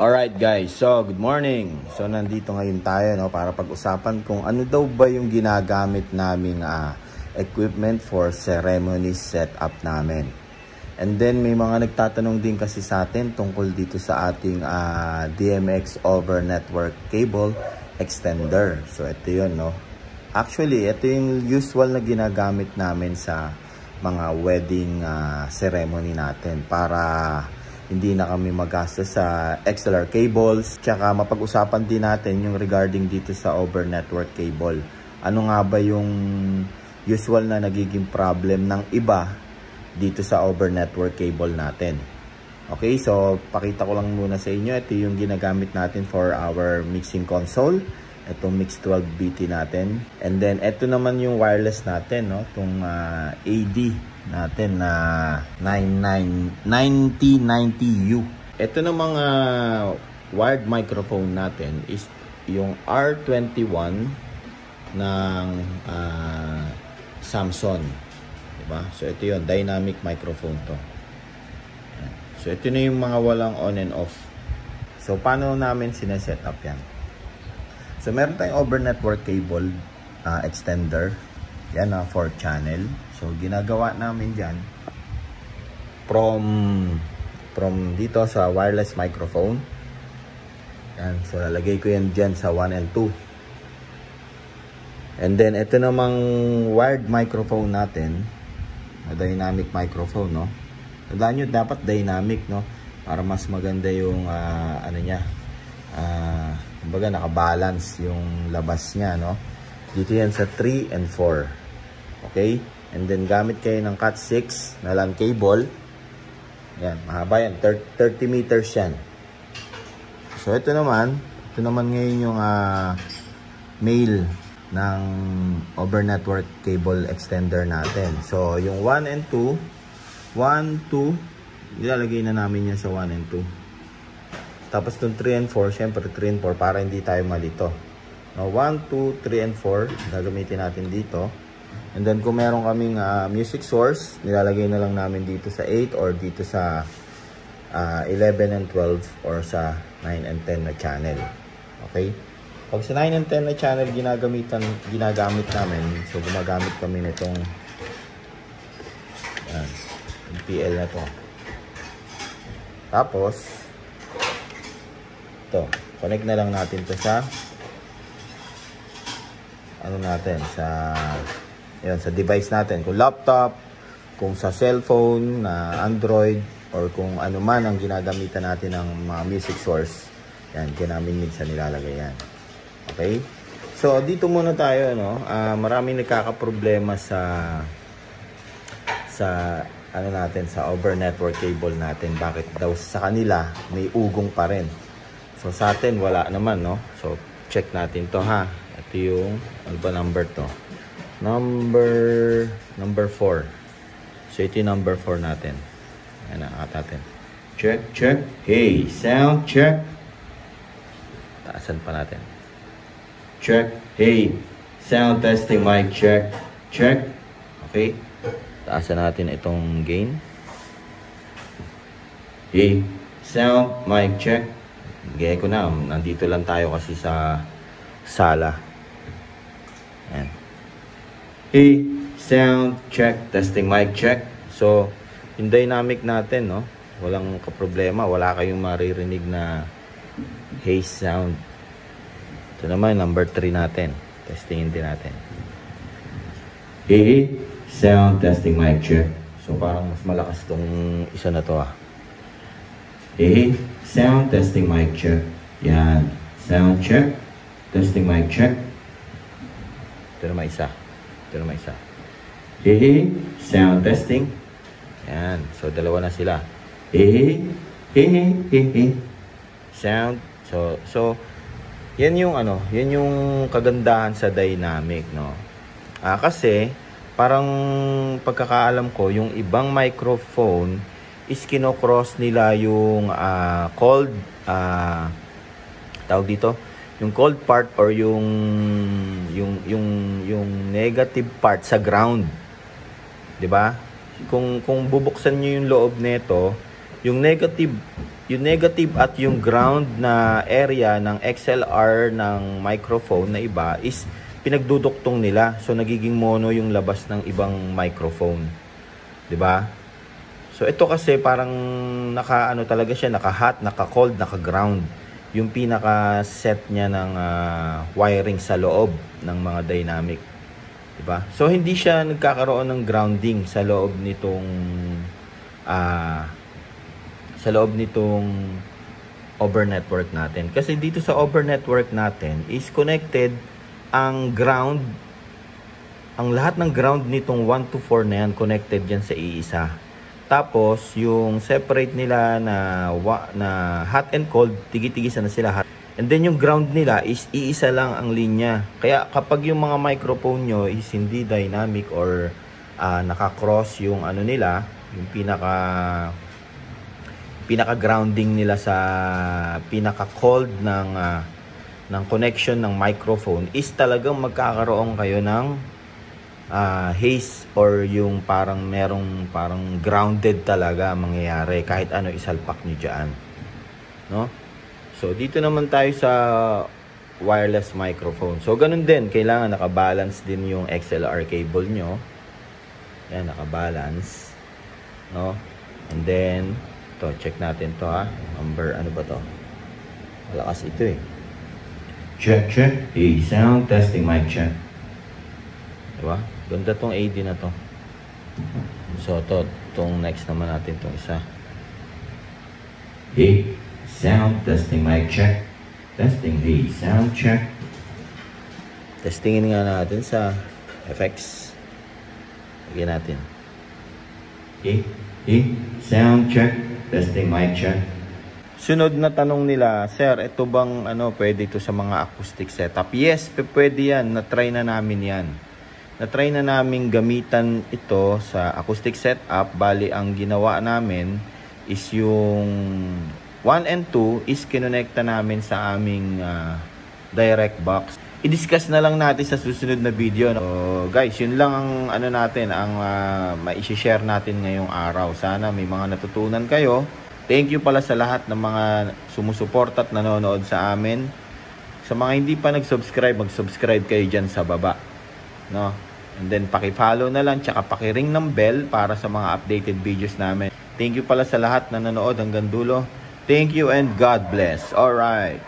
Alright guys, so good morning. So nandito ngayon tayo para pag-usapan kung ano daw ba yung ginagamit naming equipment for ceremony setup namin. And then may mga nagtatanong din kasi sa atin tungkol dito sa ating DMX over network cable extender. So ito yun Actually, ito yung usual na ginagamit namin sa mga wedding ceremony natin para hindi na kami magastos sa XLR cables. Tsaka mapag-usapan din natin yung regarding dito sa over network cable. Ano nga ba yung usual na nagiging problem ng iba dito sa over network cable natin. Okay, so pakita ko lang muna sa inyo. Ito yung ginagamit natin for our mixing console. Itong Mix 12BT natin. And then ito naman yung wireless natin, itong AD natin na 9090U. Ito na mga wired microphone natin is yung R21 ng Samsung, diba? So ito yun, dynamic microphone to. So ito na yung mga walang on and off. So paano namin sineset up yan? So meron tayong over network cable extender. Yan 4 channel. So ginagawa namin dyan from dito sa wireless microphone. Yan. So lalagay ko yan dyan sa 1 and 2. And then ito namang wired microphone natin, dynamic microphone, Tandaan nyo, dapat dynamic, para mas maganda yung ano niya, kumbaga nakabalance yung labas niya, Dito yan sa 3 and 4. Okay? And then gamit kayo ng Cat 6 na LAN cable. Yan, mahaba yan, 30 meters yan. So ito naman ngayon yung male ng over network cable extender natin. So yung 1 and 2, 1, 2, ilalagay na namin yan sa 1 and 2. Tapos itong 3 and 4, syempre 3 and 4 para hindi tayo malito. Now, 1, 2, 3 and 4 gagamitin natin dito. And then kung meron kaming music source, nilalagay na lang namin dito sa 8 or dito sa 11 and 12 or sa 9 and 10 na channel. Okay? Pag sa 9 and 10 na channel ginagamit namin, so gumagamit kami nitong PL na to. Tapos ito, connect na lang natin to sa sa device natin, kung laptop, kung sa cellphone na Android, or kung ano man ang ginagamitan natin ng mga music source. Yan, namin minsan nilalagay yan. Okay? So dito muna tayo, maraming nagkakaproblema sa natin, sa over network cable natin. Bakit daw sa kanila may ugong pa rin? So sa atin wala naman, So check natin to, Ito yung ano ba number to? Number 4. So ito yung number 4 natin. Ayan, natin. Check. Hey, sound check. Taasan pa natin. Check. Hey, sound testing mic check. Check. Okay. Taasan natin itong gain. Hey, sound mic check. Gaya ko na. Nandito lang tayo kasi sa sala. Ayan. Hey, sound check, testing mic check. So, yung dynamic natin, walang kaproblema, wala kayong maririnig na haze sound. Ito naman, number 3 natin. Testingin din natin. Hey, sound testing mic check. So, parang mas malakas tong isa na to, Hey, sound testing mic check. Yan. Sound check, testing mic check. Ito naman isa. Hey, sound testing. Yan. So, dalawa na sila. Hey. Sound. So, yan yung kagandahan sa dynamic, kasi, parang pagkakaalam ko, yung ibang microphone is kinocross nila yung cold, tawag dito, yung cold part or yung negative part sa ground. 'Di ba? Kung bubuksan niyo yung loob nito, Yung negative at yung ground na area ng XLR ng microphone na iba is pinagduduktong nila. So nagiging mono yung labas ng ibang microphone. 'Di ba? So ito kasi parang naka-ano talaga siya, naka-hot, naka-cold, naka-ground. Yung pinaka-set niya ng wiring sa loob ng mga dynamic. 'Di ba? So hindi siya nagkakaroon ng grounding sa loob nitong over network natin. Kasi dito sa over network natin is connected ang ground, ang lahat ng ground nitong 1 to 4 na yan connected yan sa iisa. Tapos yung separate nila na hot and cold, tigi-tigisa na sila. And then yung ground nila is iisa lang ang linya. Kaya kapag yung mga microphone nyo is hindi dynamic or naka-cross yung ano nila, yung pinaka-grounding nila sa pinaka-cold ng connection ng microphone is talagang magkakaroon kayo ng haze or yung merong grounded talaga mangyayari kahit ano isalpak nyo dyan. No? So, dito naman tayo sa wireless microphone. So, ganun din. Kailangan nakabalance din yung XLR cable nyo. Yan, nakabalance. No? And then, ito, check natin to ha. Number, ano ba to? Lakas ito eh. Check. Sound testing mic check. Diba? Ganda tong AD na to. So, itong next naman natin itong isa. Sound testing mic check. Testing sound check. Testingin nga natin sa FX. Lagyan natin. Sound check. Testing mic check. Sunod na tanong nila, sir, ito bang pwede ito sa mga acoustic setup? Yes, pwede yan. Na-try na namin yan. Na-try na namin gamitan ito sa acoustic setup. Bali, ang ginawa namin is yung 1 and 2 is kinonekta namin sa aming direct box. I-discuss na lang natin sa susunod na video. So, guys, yun lang ang natin, ang mai-share natin ngayong araw. Sana may mga natutunan kayo. Thank you pala sa lahat ng mga sumusuporta at nanonood sa amin. Sa mga hindi pa nag-subscribe, mag-subscribe kayo dyan sa baba. No? And then, paki-follow na lang, tsaka paki-ring ng bell para sa mga updated videos namin. Thank you pala sa lahat na nanonood hanggang dulo. Thank you and God bless. Alright.